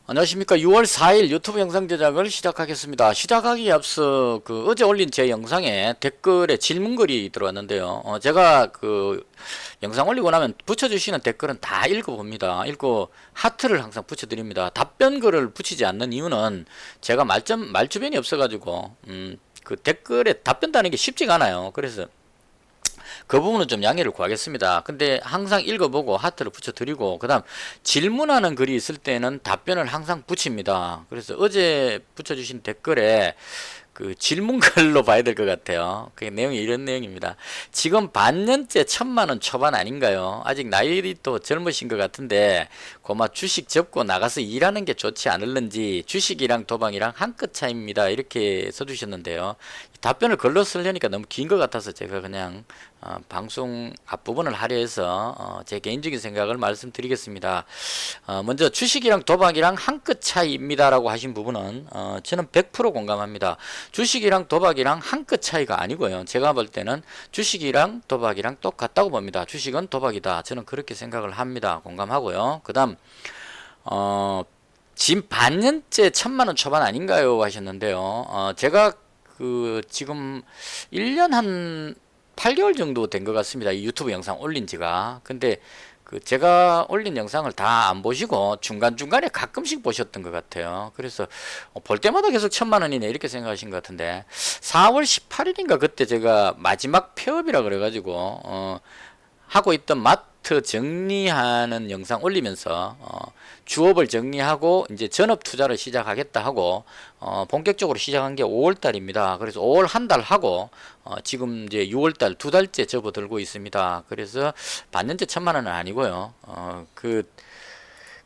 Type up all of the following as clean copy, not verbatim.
안녕하십니까. 6월 4일 유튜브 영상 제작을 시작하겠습니다. 시작하기에 앞서 어제 올린 제 영상에 댓글에 질문글이 들어왔는데요. 제가 영상 올리고 나면 붙여주시는 댓글은 다 읽어봅니다. 읽고 하트를 항상 붙여드립니다. 답변글을 붙이지 않는 이유는 제가 말주변이 없어가지고 댓글에 답변 다는 게 쉽지가 않아요. 그래서 그 부분은 좀 양해를 구하겠습니다. 근데 항상 읽어보고 하트를 붙여드리고, 그 다음 질문하는 글이 있을 때는 답변을 항상 붙입니다. 그래서 어제 붙여주신 댓글에 질문글로 봐야 될 것 같아요. 그 내용이 이런 내용입니다. 지금 반년째 1,000만원 초반 아닌가요? 아직 나이도 젊으신 것 같은데 고마 주식 접고 나가서 일하는 게 좋지 않을는지, 주식이랑 도박이랑 한 끗 차이입니다. 이렇게 써주셨는데요. 답변을 글로 쓰려니까 너무 긴 것 같아서 제가 그냥 방송 앞부분을 하려 해서 제 개인적인 생각을 말씀드리겠습니다. 먼저 주식이랑 도박이랑 한 끗 차이입니다 라고 하신 부분은 저는 100% 공감합니다. 주식이랑 도박이랑 한 끗 차이가 아니고요. 제가 볼 때는 주식이랑 도박이랑 똑같다고 봅니다. 주식은 도박이다. 저는 그렇게 생각을 합니다. 공감하고요. 그 다음 지금 반년째 1,000만원 초반 아닌가요? 하셨는데요. 제가 지금 1년 한 8개월 정도 된 것 같습니다. 이 유튜브 영상 올린 지가. 근데 제가 올린 영상을 다 안 보시고 중간중간에 가끔씩 보셨던 것 같아요. 그래서 볼 때마다 계속 1,000만원이네 이렇게 생각하신 것 같은데, 4월 18일인가 그때 제가 마지막 폐업이라 그래가지고 하고 있던 마트 정리하는 영상 올리면서 주업을 정리하고 이제 전업 투자를 시작하겠다 하고 본격적으로 시작한 게 5월 달입니다. 그래서 5월 한 달 하고 지금 이제 6월 달 2달째 접어들고 있습니다. 그래서 반년째 1,000만원은 아니고요.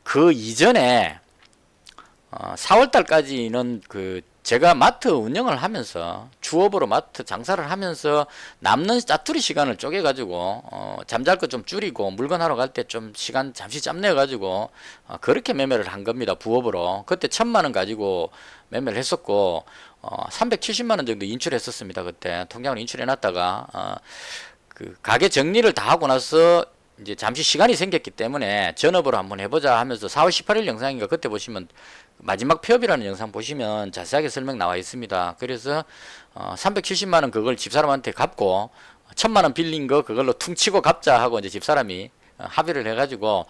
그 이전에 4월 달까지는 제가 마트 운영을 하면서 주업으로 마트 장사를 하면서 남는 짜투리 시간을 쪼개 가지고 잠잘 거 좀 줄이고 물건 하러 갈 때 좀 시간 잠시 짬내 가지고 그렇게 매매를 한 겁니다. 부업으로. 그때 1,000만원 가지고 매매를 했었고 370만원 정도 인출했었습니다. 그때 통장으로 인출해 놨다가 가게 정리를 다 하고 나서 이제 잠시 시간이 생겼기 때문에 전업으로 한번 해보자 하면서 4월 18일 영상인가 그때 보시면 마지막 폐업이라는 영상 보시면 자세하게 설명 나와 있습니다. 그래서 370만원 그걸 집사람한테 갚고 1,000만원 빌린 거 그걸로 퉁치고 갚자 하고 이제 집사람이 합의를 해가지고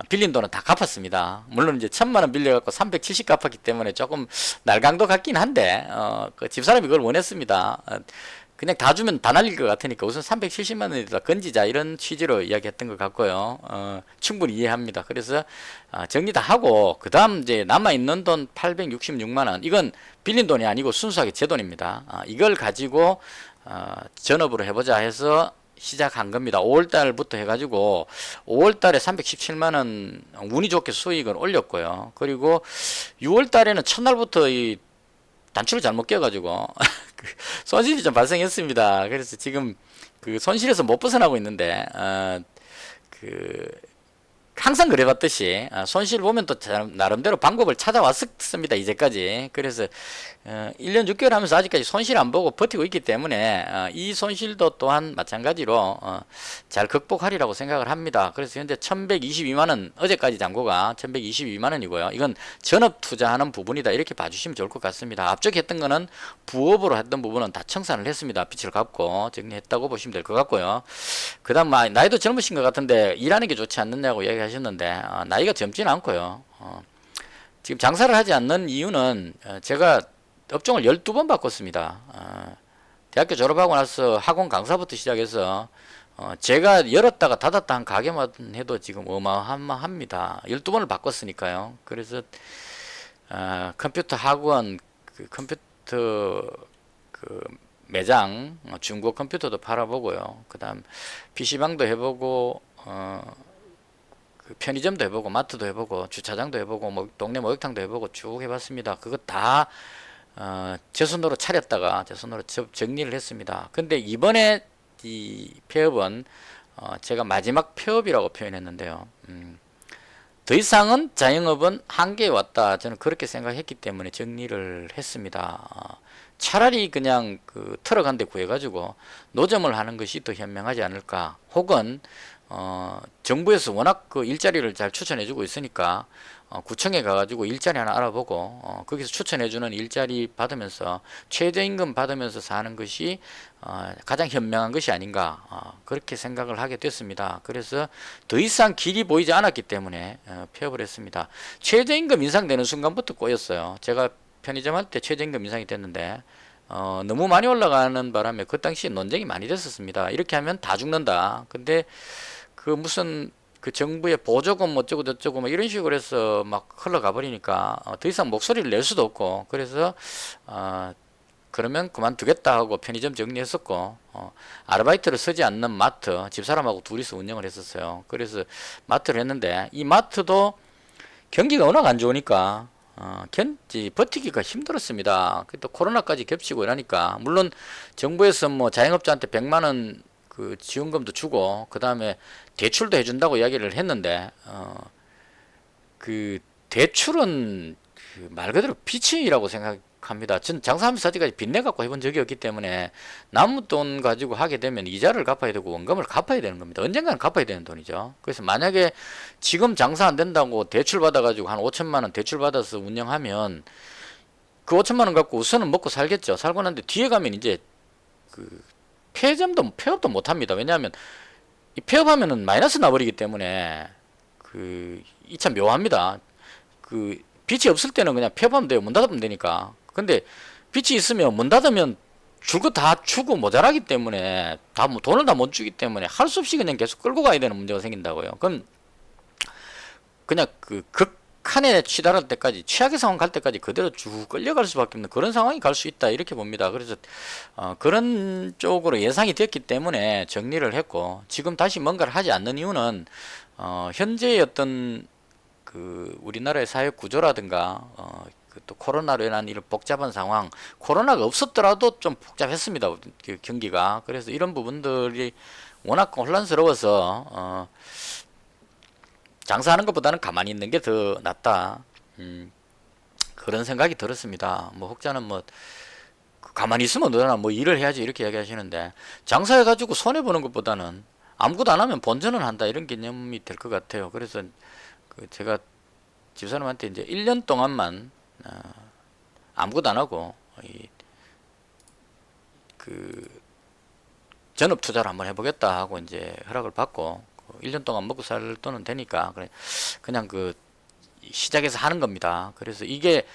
빌린 돈은 다 갚았습니다. 물론 이제 1,000만원 빌려갖고 370 갚았기 때문에 조금 날강도 같긴 한데 그 집사람이 그걸 원했습니다. 그냥 다 주면 다 날릴 것 같으니까 우선 370만원에다 건지자 이런 취지로 이야기했던 것 같고요. 충분히 이해합니다. 그래서 정리 다 하고 그 다음 이제 남아있는 돈 866만원, 이건 빌린 돈이 아니고 순수하게 제 돈입니다. 이걸 가지고 전업으로 해보자 해서 시작한 겁니다. 5월달부터 해가지고 5월달에 317만원 운이 좋게 수익을 올렸고요. 그리고 6월달에는 첫날부터 이 단추를 잘못 껴가지고 손실이 좀 발생했습니다. 그래서 지금 손실에서 못 벗어나고 있는데 항상 그래봤듯이 손실 보면 또 나름대로 방법을 찾아왔습니다. 이제까지. 그래서 1년 6개월 하면서 아직까지 손실 안 보고 버티고 있기 때문에 이 손실도 또한 마찬가지로 잘 극복하리라고 생각을 합니다. 그래서 현재 1,122만원, 어제까지 잔고가 1,122만원이고요. 이건 전업 투자하는 부분이다 이렇게 봐주시면 좋을 것 같습니다. 앞쪽에 했던 거는 부업으로 했던 부분은 다 청산을 했습니다. 빚을 갚고 정리했다고 보시면 될 것 같고요. 그 다음 나이도 젊으신 것 같은데 일하는 게 좋지 않느냐고 이야기하셨는데 나이가 젊지는 않고요. 지금 장사를 하지 않는 이유는 제가 업종을 12번 바꿨습니다. 대학교 졸업하고 나서 학원 강사부터 시작해서 제가 열었다가 닫았다 한 가게만 해도 지금 어마어마합니다. 12번을 바꿨으니까요. 그래서 컴퓨터 학원, 컴퓨터 매장, 중고 컴퓨터도 팔아보고요. 그 다음 PC방도 해보고 편의점도 해보고 마트도 해보고 주차장도 해보고 뭐 동네 목욕탕도 해보고 쭉 해봤습니다. 그거 다 제 손으로 차렸다가 제 손으로 정리를 했습니다. 근데 이번에 이 폐업은 제가 마지막 폐업이라고 표현했는데요. 더 이상은 자영업은 한계에 왔다, 저는 그렇게 생각했기 때문에 정리를 했습니다. 차라리 그냥 트럭 한 대 구해가지고 노점을 하는 것이 더 현명하지 않을까, 혹은 정부에서 워낙 그 일자리를 잘 추천해주고 있으니까 구청에 가가지고 일자리 하나 알아보고 거기서 추천해주는 일자리 받으면서 최저임금 받으면서 사는 것이 가장 현명한 것이 아닌가 그렇게 생각을 하게 됐습니다. 그래서 더 이상 길이 보이지 않았기 때문에 폐업을 했습니다. 최저임금 인상되는 순간부터 꼬였어요. 제가 편의점 할 때 최저임금 인상이 됐는데 너무 많이 올라가는 바람에 그 당시에 논쟁이 많이 됐었습니다. 이렇게 하면 다 죽는다. 근데 그 무슨 그 정부의 보조금 어쩌고 저쩌고 뭐 이런 식으로 해서 막 흘러가 버리니까 더 이상 목소리를 낼 수도 없고 그래서 그러면 그만두겠다 하고 편의점 정리했었고 아르바이트를 쓰지 않는 마트 집사람하고 둘이서 운영을 했었어요. 그래서 마트를 했는데 이 마트도 경기가 워낙 안 좋으니까 버티기가 힘들었습니다. 또 코로나까지 겹치고 이러니까 물론 정부에서 뭐 자영업자한테 100만 원 그 지원금도 주고 그 다음에 대출도 해준다고 이야기를 했는데 그 대출은 그 말 그대로 빚이라고 생각합니다. 전 장사하면서 아직까지 빚내 갖고 해본 적이 없기 때문에 남은 돈 가지고 하게 되면 이자를 갚아야 되고 원금을 갚아야 되는 겁니다. 언젠가는 갚아야 되는 돈이죠. 그래서 만약에 지금 장사 안 된다고 대출 받아 가지고 한 5천만 원 대출 받아서 운영하면 그 5천만 원 갖고 우선은 먹고 살겠죠. 살고 난데 뒤에 가면 이제 그 폐업도 못 합니다. 왜냐하면 이 폐업하면은 마이너스 나버리기 때문에 이 참 묘합니다. 그 빚이 없을 때는 그냥 폐업하면 돼요. 문 닫으면 되니까. 근데 빚이 있으면 문 닫으면 줄 거 다 주고 모자라기 때문에 다 뭐 돈을 다 못 주기 때문에 할 수 없이 그냥 계속 끌고 가야 되는 문제가 생긴다고요. 그럼 그냥 그 극한에 치달을 때까지 최악의 상황 갈 때까지 그대로 쭉 끌려갈 수밖에 없는 그런 상황이 갈 수 있다 이렇게 봅니다. 그래서 그런 쪽으로 예상이 됐기 때문에 정리를 했고 지금 다시 뭔가를 하지 않는 이유는 현재의 어떤 그 우리나라의 사회 구조라든가 또 코로나로 인한 이런 복잡한 상황 코로나가 없었더라도 좀 복잡했습니다. 그 경기가 그래서 이런 부분들이 워낙 혼란스러워서 장사하는 것보다는 가만히 있는 게 더 낫다. 그런 생각이 들었습니다. 뭐 혹자는 뭐 가만히 있으면 너나 뭐 일을 해야지 이렇게 이야기하시는데 장사해가지고 손해 보는 것보다는 아무것도 안 하면 본전은 한다 이런 개념이 될 것 같아요. 그래서 제가 집사람한테 이제 1년 동안만 아무것도 안 하고 전업 투자를 한번 해보겠다 하고 이제 허락을 받고 1년 동안 먹고 살 돈은 되니까 그냥 시작해서 하는 겁니다. 그래서 이게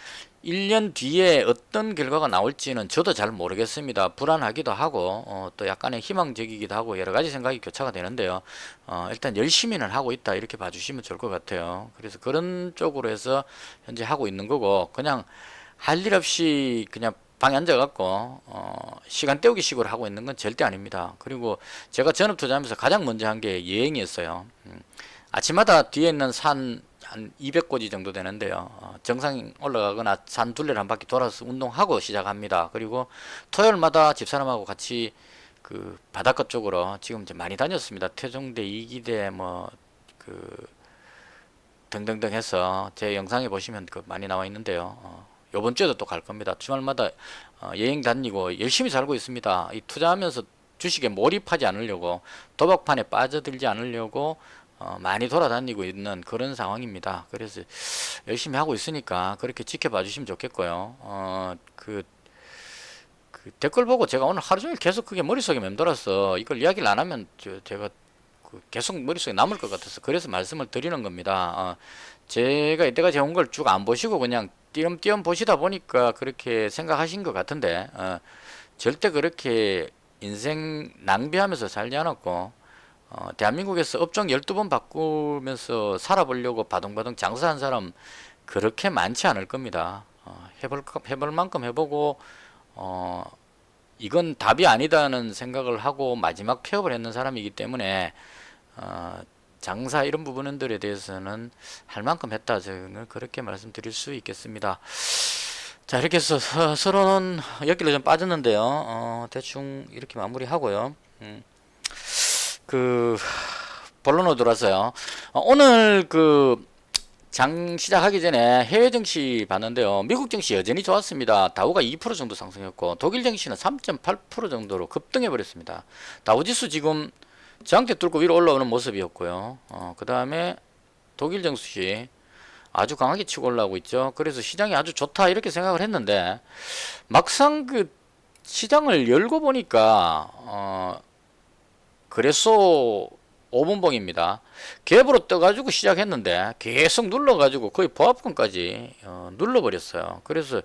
1년 뒤에 어떤 결과가 나올지는 저도 잘 모르겠습니다. 불안하기도 하고 또 약간의 희망적이기도 하고 여러 가지 생각이 교차가 되는데요. 일단 열심히는 하고 있다 이렇게 봐주시면 좋을 것 같아요. 그래서 그런 쪽으로 해서 현재 하고 있는 거고 그냥 할 일 없이 그냥 방에 앉아갖고 시간 때우기 식으로 하고 있는 건 절대 아닙니다. 그리고 제가 전업 투자하면서 가장 먼저 한 게 여행이었어요. 아침마다 뒤에 있는 산 한 200고지 정도 되는데요. 정상 올라가거나 산 둘레를 한 바퀴 돌아서 운동하고 시작합니다. 그리고 토요일마다 집사람하고 같이 그 바닷가 쪽으로 지금 이제 많이 다녔습니다. 태종대, 이기대 등등등 해서 제 영상에 보시면 많이 나와 있는데요. 요번 주에도 또 갈 겁니다. 주말마다 여행 다니고 열심히 살고 있습니다. 이 투자하면서 주식에 몰입하지 않으려고 도박판에 빠져들지 않으려고 많이 돌아다니고 있는 그런 상황입니다. 그래서 열심히 하고 있으니까 그렇게 지켜봐 주시면 좋겠고요. 그 댓글 보고 제가 오늘 하루 종일 계속 그게 머릿속에 맴돌아서 이걸 이야기를 안 하면 제가 계속 머릿속에 남을 것 같아서 그래서 말씀을 드리는 겁니다. 제가 이때까지 해온 걸 쭉 안 보시고 그냥 띄엄띄엄 보시다 보니까 그렇게 생각하신 것 같은데 절대 그렇게 인생 낭비하면서 살지 않았고 대한민국에서 업종 12번 바꾸면서 살아보려고 바둥바둥 장사한 사람 그렇게 많지 않을 겁니다. 해볼 만큼 해보고 이건 답이 아니다는 생각을 하고 마지막 폐업을 했는 사람이기 때문에 장사 이런 부분들에 대해서는 할 만큼 했다 저는 그렇게 말씀드릴 수 있겠습니다. 자 이렇게 해서 서론은 여기로 좀 빠졌는데요. 대충 이렇게 마무리하고요. 본론으로 들어왔어요. 오늘 장 시작하기 전에 해외 증시 봤는데요. 미국 증시 여전히 좋았습니다. 다우가 2% 정도 상승했고 독일 증시는 3.8% 정도로 급등해 버렸습니다. 다우지수 지금 저항대 뚫고 위로 올라오는 모습이었고요. 그 다음에 독일 정수시 아주 강하게 치고 올라오고 있죠. 그래서 시장이 아주 좋다 이렇게 생각을 했는데 막상 그 시장을 열고 보니까 그래서 5분봉입니다. 갭으로 떠가지고 시작했는데 계속 눌러가지고 거의 보합권까지 눌러버렸어요. 그래서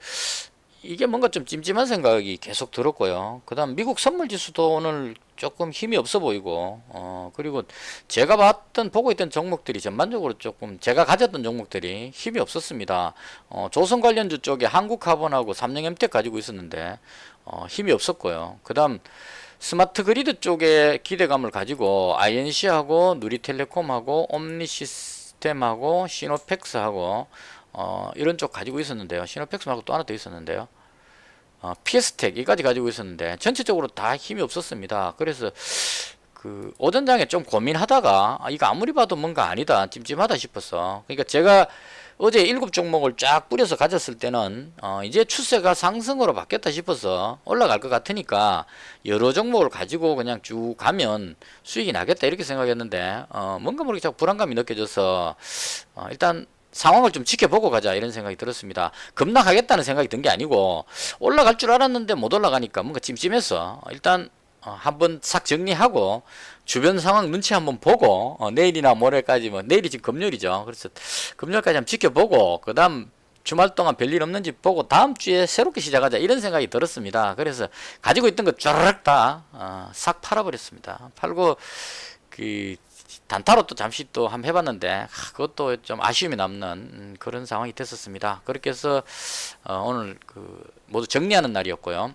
이게 뭔가 좀 찜찜한 생각이 계속 들었고요. 그 다음 미국 선물지수도 오늘 조금 힘이 없어 보이고 그리고 제가 보고 있던 종목들이 전반적으로 조금 제가 가졌던 종목들이 힘이 없었습니다. 조선 관련주 쪽에 한국카본하고 삼성엠텍 가지고 있었는데 힘이 없었고요. 그 다음 스마트 그리드 쪽에 기대감을 가지고 INC하고 누리텔레콤하고 옴니시스템하고 시노팩스하고 이런 쪽 가지고 있었는데요. 시노팩스 말고 또 하나 더 있었는데요. PS텍 이까지 가지고 있었는데 전체적으로 다 힘이 없었습니다. 그래서 그 오전장에 좀 고민하다가 이거 아무리 봐도 뭔가 아니다 찜찜하다 싶었어. 그러니까 제가 어제 7종목을 쫙 뿌려서 가졌을 때는 이제 추세가 상승으로 바뀌었다 싶어서 올라갈 것 같으니까 여러 종목을 가지고 그냥 쭉 가면 수익이 나겠다 이렇게 생각했는데 뭔가 모르게 자꾸 불안감이 느껴져서 일단 상황을 좀 지켜보고 가자 이런 생각이 들었습니다. 급락하겠다는 생각이 든 게 아니고 올라갈 줄 알았는데 못 올라가니까 뭔가 찜찜했어. 일단 한번 싹 정리하고 주변 상황 눈치 한번 보고 내일이나 모레까지 내일이 지금 금요일이죠. 그래서 금요일까지 한번 지켜보고 그 다음 주말 동안 별일 없는지 보고 다음 주에 새롭게 시작하자 이런 생각이 들었습니다. 그래서 가지고 있던 거 쫙 다 싹 팔아버렸습니다. 팔고 그 단타로 또 잠시 또 한번 해봤는데 그것도 좀 아쉬움이 남는 그런 상황이 됐었습니다. 그렇게 해서 오늘 그 모두 정리하는 날이었고요.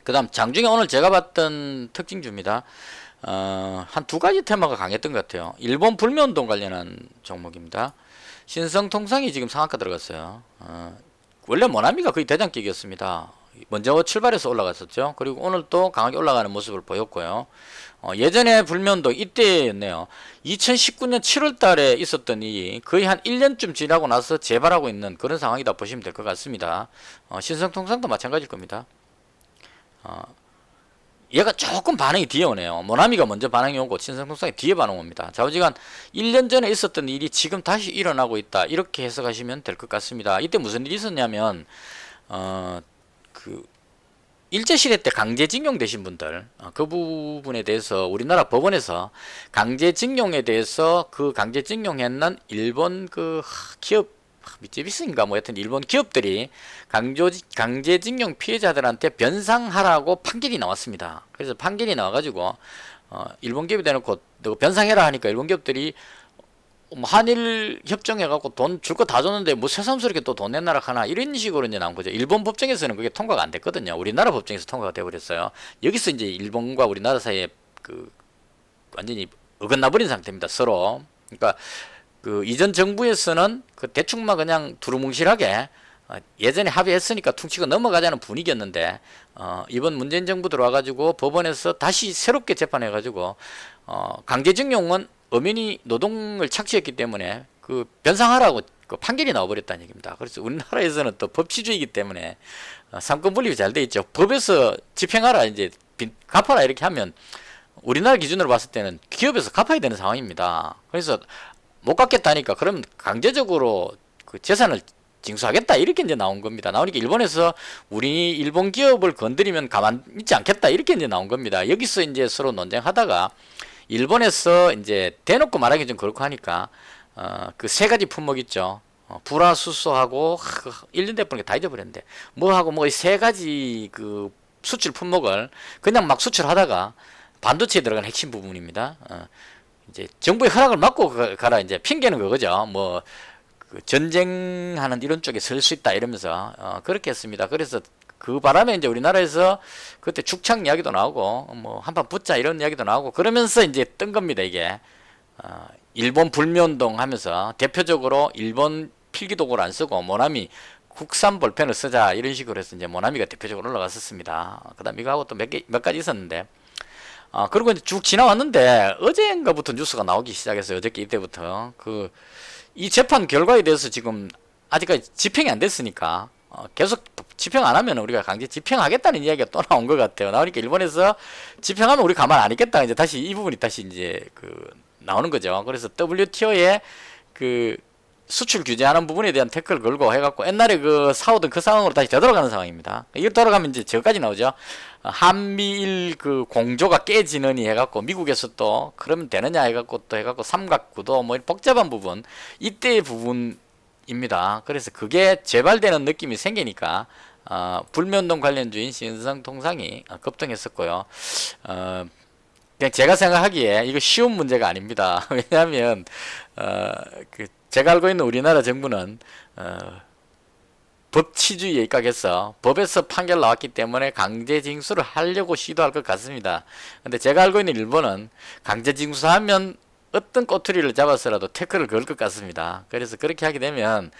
그 다음 장중에 오늘 제가 봤던 특징주입니다. 한 두 가지 테마가 강했던 것 같아요. 일본 불매운동 관련한 종목입니다. 신성통상이 지금 상한가 들어갔어요. 원래 모나미가 거의 대장격이었습니다. 먼저 출발해서 올라갔었죠. 그리고 오늘 또 강하게 올라가는 모습을 보였고요. 예전에 불매운동 이때였네요. 2019년 7월 달에 있었던 일이 거의 한 1년쯤 지나고 나서 재발하고 있는 그런 상황이다 보시면 될 것 같습니다. 신성통상도 마찬가지일 겁니다. 얘가 조금 반응이 뒤에 오네요. 모나미가 먼저 반응이 오고 신성통상이 뒤에 반응 옵니다. 좌우지간 1년 전에 있었던 일이 지금 다시 일어나고 있다. 이렇게 해석하시면 될 것 같습니다. 이때 무슨 일이 있었냐면 그 일제시대 때 강제징용 되신 분들 그 부분에 대해서 우리나라 법원에서 강제징용에 대해서 그 강제징용했는 일본 그 기업 미쯔비스인가 뭐 여튼 일본 기업들이 강제징용 피해자들한테 변상하라고 판결이 나왔습니다. 그래서 판결이 나와가지고 일본 기업이 대놓고 너 변상해라 하니까 일본 기업들이 한일 협정해갖고 돈 줄 거 다 줬는데 뭐 새삼스럽게 또 돈 내놔라 하나 이런 식으로 이제 나온 거죠. 일본 법정에서는 그게 통과가 안 됐거든요. 우리나라 법정에서 통과가 돼버렸어요. 여기서 이제 일본과 우리나라 사이에 그 완전히 어긋나버린 상태입니다. 서로. 그러니까 그 이전 정부에서는 그 대충만 그냥 두루뭉실하게 예전에 합의했으니까 퉁치고 넘어가자는 분위기였는데 이번 문재인 정부 들어와가지고 법원에서 다시 새롭게 재판해가지고 강제징용은 엄연히 노동을 착취했기 때문에 그 변상하라고 그 판결이 나와버렸다는 얘기입니다. 그래서 우리나라에서는 또 법치주의이기 때문에 삼권 분립이 잘 돼 있죠. 법에서 집행하라 이제 갚아라 이렇게 하면 우리나라 기준으로 봤을 때는 기업에서 갚아야 되는 상황입니다. 그래서 못 갚겠다니까 그러면 강제적으로 그 재산을 징수하겠다 이렇게 이제 나온 겁니다. 나오니까 일본에서 우리 일본 기업을 건드리면 가만 있지 않겠다 이렇게 이제 나온 겁니다. 여기서 이제 서로 논쟁하다가 일본에서 이제 대놓고 말하기 좀 그렇고 하니까 그 세 가지 품목 있죠. 불화수소하고 1년 돼버린 게 다 잊어버렸는데 뭐하고 뭐 이 세 가지 그 수출 품목을 그냥 막 수출하다가 반도체에 들어간 핵심 부분입니다. 이제 정부의 허락을 받고 가라 이제 핑계는 그거죠. 뭐 그 전쟁하는 이런 쪽에 설 수 있다 이러면서 그렇게 했습니다. 그래서 그 바람에 이제 우리나라에서 그때 죽창 이야기도 나오고 뭐 한판 붙자 이런 이야기도 나오고 그러면서 이제 뜬 겁니다. 이게 일본 불매운동 하면서 대표적으로 일본 필기도구를 안 쓰고 모나미 국산 볼펜을 쓰자 이런 식으로 해서 이제 모나미가 대표적으로 올라갔었습니다. 그 다음 이거하고 또 몇 가지 있었는데 그리고 이제 쭉 지나왔는데 어제인가부터 뉴스가 나오기 시작했어요. 어저께 이때부터 이 재판 결과에 대해서 지금 아직까지 집행이 안 됐으니까 계속 집행 안 하면 우리가 강제 집행하겠다는 이야기가 또 나온 것 같아요. 나오니까 일본에서 집행하면 우리 가만 안 있겠다. 이제 다시 이 부분이 다시 이제 나오는 거죠. 그래서 WTO에 수출 규제하는 부분에 대한 태클을 걸고 해갖고 옛날에 사오던 그 상황으로 다시 되돌아가는 상황입니다. 이거 돌아가면 이제 저까지 나오죠. 한미일 공조가 깨지느니 해갖고 미국에서 또 그러면 되느냐 해갖고 또 해갖고 삼각구도 뭐 복잡한 부분 이때의 부분입니다. 그래서 그게 재발되는 느낌이 생기니까 불매운동 관련주인 신성통상이 급등했었고요. 그냥 제가 생각하기에 이거 쉬운 문제가 아닙니다. 왜냐하면 제가 알고 있는 우리나라 정부는 법치주의에 입각해서 법에서 판결 나왔기 때문에 강제 징수를 하려고 시도할 것 같습니다. 근데 제가 알고 있는 일본은 강제 징수하면 어떤 꼬투리를 잡아서라도 태클을 걸 것 같습니다. 그래서 그렇게 하게 되면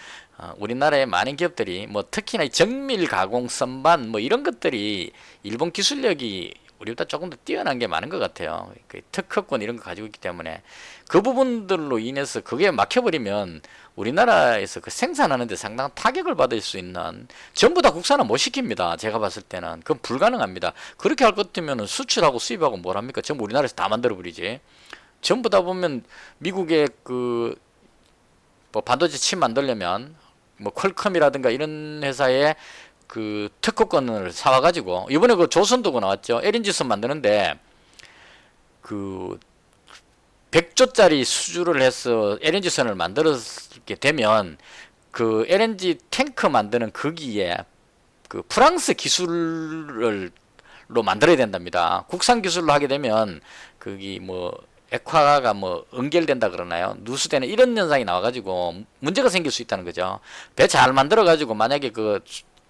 우리나라의 많은 기업들이 뭐 특히나 정밀 가공 선반 뭐 이런 것들이 일본 기술력이 우리보다 조금 더 뛰어난 게 많은 것 같아요. 특허권 이런 거 가지고 있기 때문에 그 부분들로 인해서 그게 막혀버리면 우리나라에서 생산하는 데 상당한 타격을 받을 수 있는 전부 다 국산화 못 시킵니다. 제가 봤을 때는 그건 불가능합니다. 그렇게 할 것 같으면 수출하고 수입하고 뭘 합니까? 전부 우리나라에서 다 만들어 버리지. 전부 다 보면 미국의 뭐 반도체 칩 만들려면 뭐 퀄컴이라든가 이런 회사에 특허권을 사와가지고 이번에 조선도 나왔죠. LNG선 만드는데 100조짜리 수주를 해서 LNG선을 만들게 되면 LNG 탱크 만드는 거기에 프랑스 기술로 만들어야 된답니다. 국산 기술로 하게 되면 거기 뭐 액화가 뭐 응결된다 그러나요? 누수되는 이런 현상이 나와가지고 문제가 생길 수 있다는 거죠. 배 잘 만들어가지고 만약에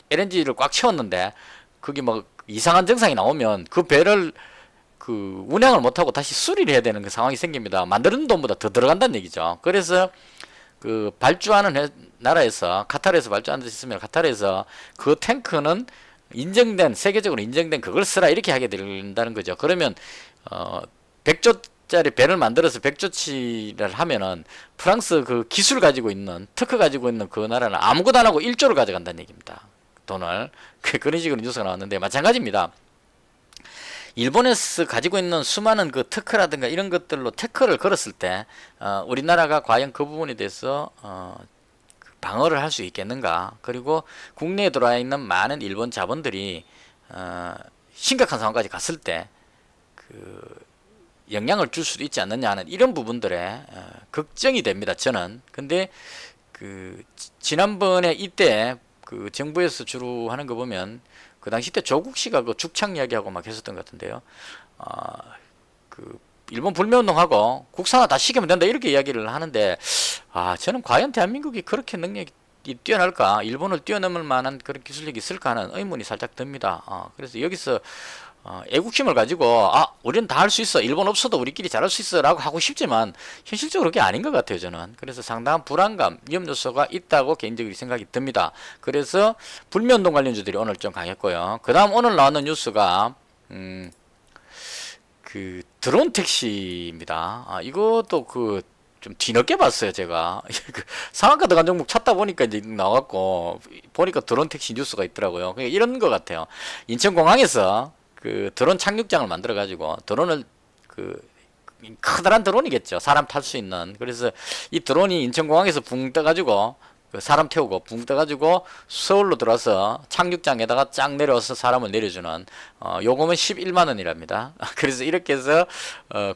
LNG를 꽉 채웠는데 그게 뭐 이상한 증상이 나오면 그 배를 운항을 못하고 다시 수리를 해야 되는 상황이 생깁니다. 만드는 돈보다 더 들어간다는 얘기죠. 그래서 발주하는 나라에서 카타르에서 발주하는 데 있으면 카타르에서 그 탱크는 세계적으로 인정된 그걸 쓰라 이렇게 하게 된다는 거죠. 그러면 100조짜리 배를 만들어서 100조치를 하면은 프랑스 기술 가지고 있는 특허 가지고 있는 그 나라는 아무것도 안 하고 1조를 가져간다는 얘기입니다. 돈을 그런 식으로 뉴스가 나왔는데 마찬가지입니다. 일본에서 가지고 있는 수많은 특허라든가 이런 것들로 태클을 걸었을 때 우리나라가 과연 그 부분에 대해서 방어를 할 수 있겠는가. 그리고 국내에 들어와 있는 많은 일본 자본들이 심각한 상황까지 갔을 때 영향을 줄 수도 있지 않느냐 하는 이런 부분들에 걱정이 됩니다. 저는. 근데 지난번에 이때 정부에서 주로 하는 거 보면 그 당시 때 조국 씨가 죽창 이야기하고 막 했었던 것 같은데요. 일본 불매운동하고 국산화 다 시키면 된다 이렇게 이야기를 하는데 저는 과연 대한민국이 그렇게 능력이 뛰어날까? 일본을 뛰어넘을 만한 그런 기술력이 있을까 하는 의문이 살짝 듭니다. 그래서 여기서 애국심을 가지고 우리는 다 할 수 있어, 일본 없어도 우리끼리 잘할 수 있어 라고 하고 싶지만 현실적으로 그게 아닌 것 같아요. 저는. 그래서 상당한 불안감, 위험 요소가 있다고 개인적으로 생각이 듭니다. 그래서 불매운동 관련주들이 오늘 좀 강했고요. 그 다음 오늘 나왔는 뉴스가 드론 택시입니다. 이것도 좀 뒤늦게 봤어요. 제가 상한가 들어간 종목 찾다 보니까 이제 나왔고 보니까 드론 택시 뉴스가 있더라고요. 그러니까 이런 것 같아요. 인천공항에서 드론 착륙장을 만들어 가지고 드론을 커다란 드론이겠죠. 사람 탈 수 있는. 그래서 이 드론이 인천공항에서 붕 떠가지고 사람 태우고 붕 떠가지고 서울로 들어와서 착륙장에다가 쫙 내려와서 사람을 내려주는 요금은 11만원이랍니다. 그래서 이렇게 해서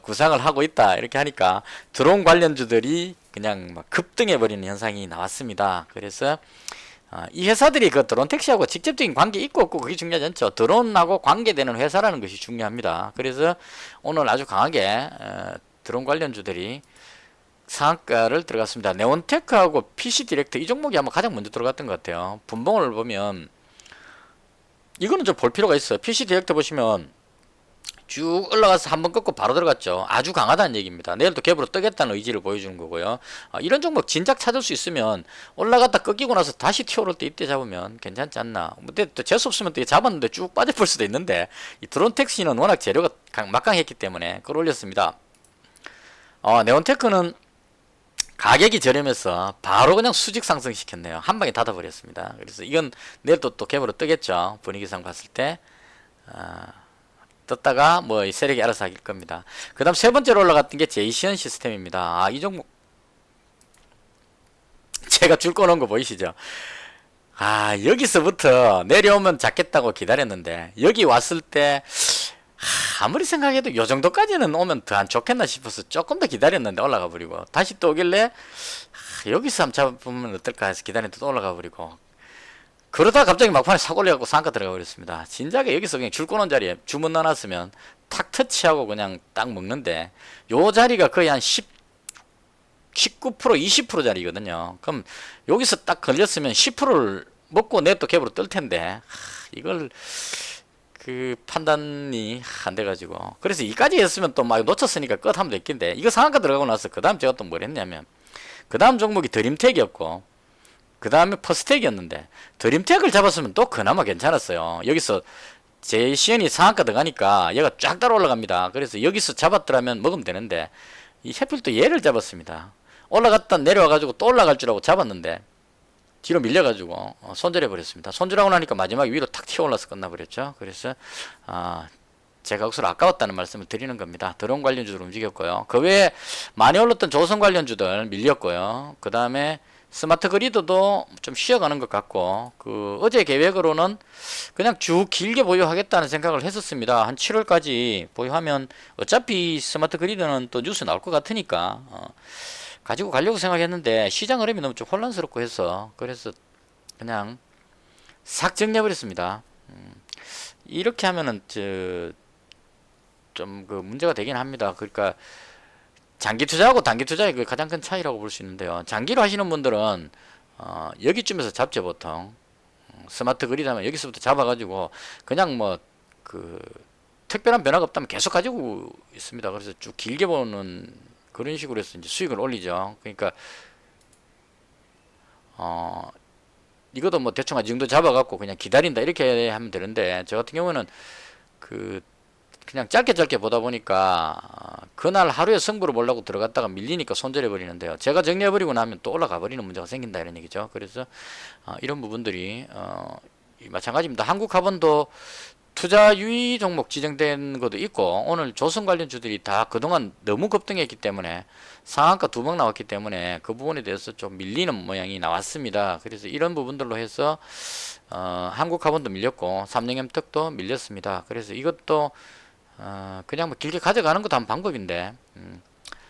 구상을 하고 있다 이렇게 하니까 드론 관련주들이 그냥 막 급등해버리는 현상이 나왔습니다. 그래서 이 회사들이 드론 택시하고 직접적인 관계 있고 없고 그게 중요하지 않죠. 드론하고 관계되는 회사라는 것이 중요합니다. 그래서 오늘 아주 강하게 드론 관련주들이 상한가를 들어갔습니다. 네온테크하고 PC디렉트 이 종목이 아마 가장 먼저 들어갔던 것 같아요. 분봉을 보면 이거는 좀 볼 필요가 있어요. PC디렉트 보시면 쭉 올라가서 한번 꺾고 바로 들어갔죠. 아주 강하다는 얘기입니다. 내일도 갭으로 뜨겠다는 의지를 보여주는 거고요. 이런 종목 진작 찾을 수 있으면 올라갔다 꺾이고 나서 다시 튀어오를 때 이때 잡으면 괜찮지 않나. 근데 또 재수 없으면 또 잡았는데 쭉 빠져볼 수도 있는데 이 드론 택시는 워낙 재료가 막강했기 때문에 끌어올렸습니다. 네온테크는 가격이 저렴해서 바로 그냥 수직 상승시켰네요. 한 방에 닫아버렸습니다. 그래서 이건 내일 또 갭으로 뜨겠죠. 분위기상 봤을 때. 떴다가 뭐 이 세력이 알아서 할 겁니다. 그 다음 세 번째로 올라갔던 게 제이시언 시스템입니다. 이 종목 제가 줄 꺼놓은 거 보이시죠? 여기서부터 내려오면 잡겠다고 기다렸는데 여기 왔을 때 아무리 생각해도 요 정도까지는 오면 더 안 좋겠나 싶어서 조금 더 기다렸는데 올라가 버리고 다시 또 오길래 여기서 한번 잡으면 어떨까 해서 기다렸는데 또 올라가 버리고 그러다가 갑자기 막판에 싹 올려갖고 상가 들어가 버렸습니다. 진작에 여기서 그냥 줄 꺼놓은 자리에 주문 넣어놨으면 탁 터치하고 그냥 딱 먹는데 요 자리가 거의 한 19% 20% 자리거든요. 그럼 여기서 딱 걸렸으면 10%를 먹고 내 또 갭으로 뜰 텐데 이걸 그 판단이 안 돼가지고 그래서 이까지 했으면 또 막 놓쳤으니까 끝 하면 됐긴데 이거 상한가 들어가고 나서 그 다음 제가 또 뭘 했냐면 그 다음 종목이 드림텍이었고 그 다음에 퍼스텍이었는데 드림텍을 잡았으면 또 그나마 괜찮았어요. 여기서 제시언이 상한가 들어가니까 얘가 쫙 따라 올라갑니다. 그래서 여기서 잡았더라면 먹으면 되는데 이 해필 또 얘를 잡았습니다. 올라갔다 내려와가지고 또 올라갈 줄 알고 잡았는데 뒤로 밀려가지고 손절해 버렸습니다. 손절하고 나니까 마지막에 위로 탁 튀어올라서 끝나버렸죠. 그래서 제가 억수로 아까웠다는 말씀을 드리는 겁니다. 드론 관련주들 움직였고요. 그 외에 많이 올랐던 조선 관련주들 밀렸고요. 그 다음에 스마트 그리드도 좀 쉬어가는 것 같고 그 어제 계획으로는 그냥 쭉 길게 보유하겠다는 생각을 했었습니다. 한 7월까지 보유하면 어차피 스마트 그리드는 또 뉴스 나올 것 같으니까 가지고 가려고 생각했는데 시장 흐름이 너무 좀 혼란스럽고 해서 그래서 그냥 싹 정리해버렸습니다. 이렇게 하면은 좀 그 문제가 되긴 합니다. 그러니까 장기 투자하고 단기 투자의 그 가장 큰 차이라고 볼 수 있는데요. 장기로 하시는 분들은 여기쯤에서 잡죠 보통. 스마트 그리드하면 여기서부터 잡아가지고 그냥 뭐 그 특별한 변화가 없다면 계속 가지고 있습니다. 그래서 쭉 길게 보는 그런 식으로 해서 이제 수익을 올리죠. 그러니까 이것도 뭐 대충 이 정도 잡아갖고 그냥 기다린다 이렇게 하면 되는데 저 같은 경우는 그냥 짧게 보다 보니까 그날 하루에 승부를 보려고 들어갔다가 밀리니까 손절해 버리는데요. 제가 정리해 버리고 나면 또 올라가 버리는 문제가 생긴다 이런 얘기죠. 그래서 이런 부분들이 마찬가지입니다. 한국화본도 투자 유의 종목 지정된 것도 있고 오늘 조선 관련주들이 다 그동안 너무 급등했기 때문에 상한가 2번 나왔기 때문에 그 부분에 대해서 좀 밀리는 모양이 나왔습니다. 그래서 이런 부분들로 해서 한국화본도 밀렸고 삼성엠텍도 밀렸습니다. 그래서 이것도 그냥 뭐 길게 가져가는 것도 한 방법인데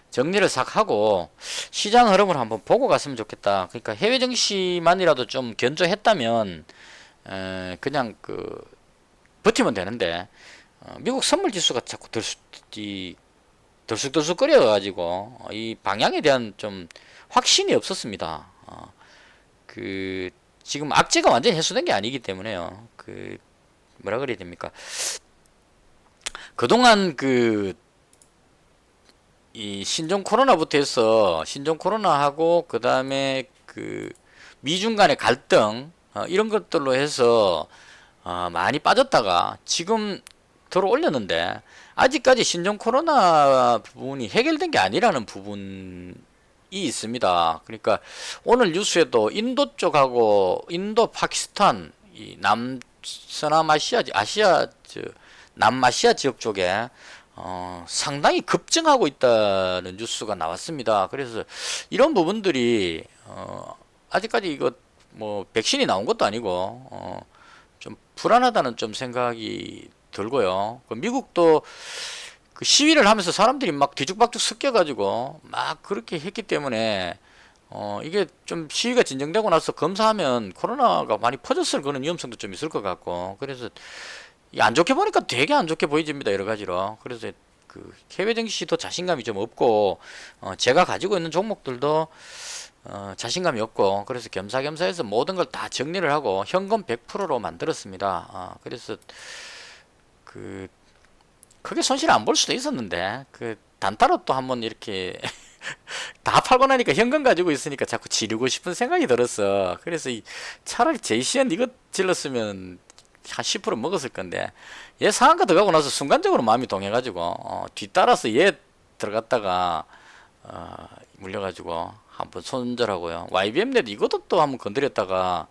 정리를 싹 하고 시장 흐름을 한번 보고 갔으면 좋겠다. 그러니까 해외 증시만이라도 좀 견조했다면 그냥 버티면 되는데 미국 선물 지수가 자꾸 들쑥들쑥 끓여가지고 이 방향에 대한 좀 확신이 없었습니다. 지금 악재가 완전히 해소된 게 아니기 때문에요. 뭐라 그래야 됩니까? 그동안 이 신종 코로나부터 해서 신종 코로나하고 그 다음에 미중 간의 갈등 이런 것들로 해서 많이 빠졌다가 지금 들어 올렸는데 아직까지 신종 코로나 부분이 해결된 게 아니라는 부분이 있습니다. 그러니까 오늘 뉴스에도 인도 쪽하고 인도 파키스탄 이 남서남아시아 남아시아 지역 쪽에 상당히 급증하고 있다는 뉴스가 나왔습니다. 그래서 이런 부분들이 아직까지 이거 뭐 백신이 나온 것도 아니고 좀 불안하다는 좀 생각이 들고요. 미국도 그 시위를 하면서 사람들이 막 뒤죽박죽 섞여가지고 막 그렇게 했기 때문에 이게 좀 시위가 진정되고 나서 검사하면 코로나가 많이 퍼졌을 그런 위험성도 좀 있을 것 같고 그래서 안 좋게 보니까 되게 안 좋게 보여집니다. 여러 가지로. 그래서 해외 증시도 자신감이 좀 없고 제가 가지고 있는 종목들도 자신감이 없고 그래서 겸사겸사해서 모든 걸 다 정리를 하고 현금 100%로 만들었습니다. 그래서 크게 손실 안 볼 수도 있었는데 단타로 또 한번 이렇게 다 팔고 나니까 현금 가지고 있으니까 자꾸 지르고 싶은 생각이 들었어. 그래서 차라리 제이시언 이거 질렀으면 한 10% 먹었을 건데 얘 상한가 들어가고 나서 순간적으로 마음이 동해가지고 뒤따라서 얘 들어갔다가 물려가지고 한번 손절하고요. YBM넷 이것도 또 한번 건드렸다가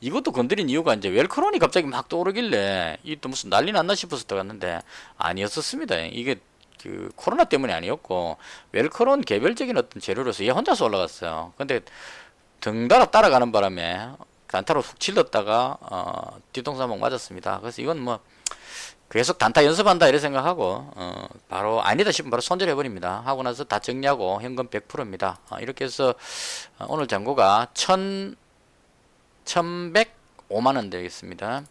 이것도 건드린 이유가 이제 웰크론이 갑자기 막 떠오르길래 이 또 무슨 난리 났나 싶어서 들어갔는데 아니었었습니다. 이게 그 코로나 때문이 아니었고 웰크론 개별적인 어떤 재료로서 얘 혼자서 올라갔어요. 근데 등달아 따라가는 바람에 단타로 훅 질렀다가 뒤통수 한번 맞았습니다. 그래서 이건 뭐 계속 단타 연습한다 이렇게 생각하고 바로 아니다 싶으면 바로 손절해 버립니다. 하고 나서 다 정리하고 현금 100%입니다. 이렇게 해서 오늘 잔고가 1105만원 되겠습니다.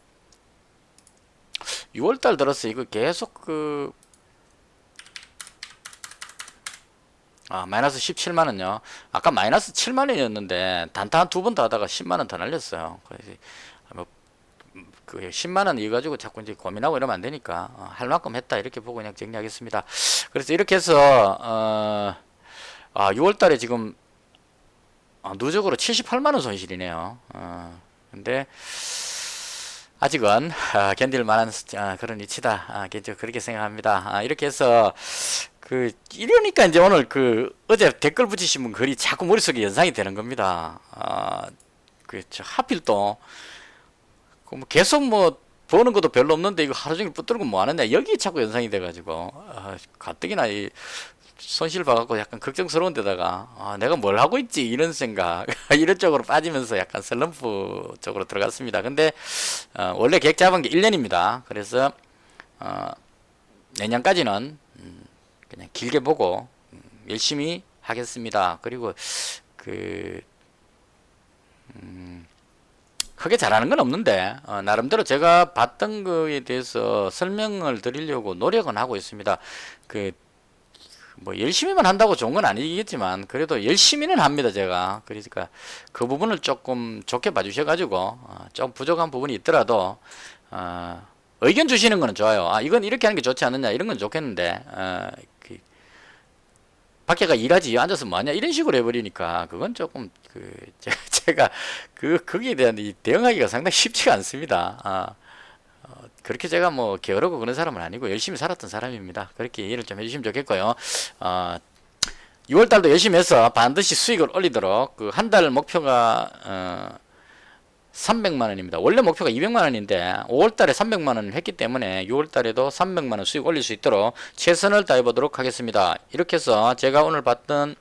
6월달 들어서 이거 계속 마이너스 17만원요. 아까 마이너스 7만원이었는데 단타 한 두 번 더 하다가 10만원 더 날렸어요. 그래서 뭐 그 10만원 이거 가지고 자꾸 이제 고민하고 이러면 안 되니까 할 만큼 했다 이렇게 보고 그냥 정리하겠습니다. 그래서 이렇게 해서 6월달에 지금 누적으로 78만원 손실이네요. 근데 아직은 견딜 만한 그런 위치다. 그렇게 생각합니다. 이렇게 해서 이러니까 이제 오늘 어제 댓글 붙이신 분 글이 자꾸 머릿속에 연상이 되는 겁니다. 하필 또 뭐 계속 뭐 보는 것도 별로 없는데 이거 하루 종일 붙들고 뭐 하느냐 여기 자꾸 연상이 돼가지고 가뜩이나 이 손실 봐갖고 약간 걱정스러운 데다가 내가 뭘 하고 있지 이런 생각 이런 쪽으로 빠지면서 약간 슬럼프 쪽으로 들어갔습니다. 근데 원래 계획 잡은 게 1년입니다. 그래서 내년까지는 그냥 길게 보고 열심히 하겠습니다. 그리고 크게 잘하는 건 없는데 나름대로 제가 봤던 거에 대해서 설명을 드리려고 노력은 하고 있습니다. 뭐 열심히만 한다고 좋은 건 아니겠지만 그래도 열심히는 합니다 제가. 그러니까 그 부분을 조금 좋게 봐주셔가지고 좀 부족한 부분이 있더라도 의견 주시는 거는 좋아요. 이건 이렇게 하는 게 좋지 않느냐 이런 건 좋겠는데 밖에가 일하지 앉아서 뭐하냐 이런 식으로 해버리니까 그건 조금 제가 거기에 대한 이 대응하기가 상당히 쉽지가 않습니다. 그렇게 제가 뭐 게으르고 그런 사람은 아니고 열심히 살았던 사람입니다. 그렇게 이해를 좀 해주시면 좋겠고요. 6월달도 열심히 해서 반드시 수익을 올리도록 한 달 목표가 300만원입니다. 원래 목표가 200만원인데 5월달에 300만원을 했기 때문에 6월달에도 300만원 수익 올릴 수 있도록 최선을 다해보도록 하겠습니다. 이렇게 해서 제가 오늘 봤던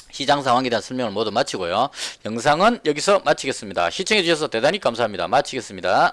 시장 상황에 대한 설명을 모두 마치고요. 영상은 여기서 마치겠습니다. 시청해주셔서 대단히 감사합니다. 마치겠습니다.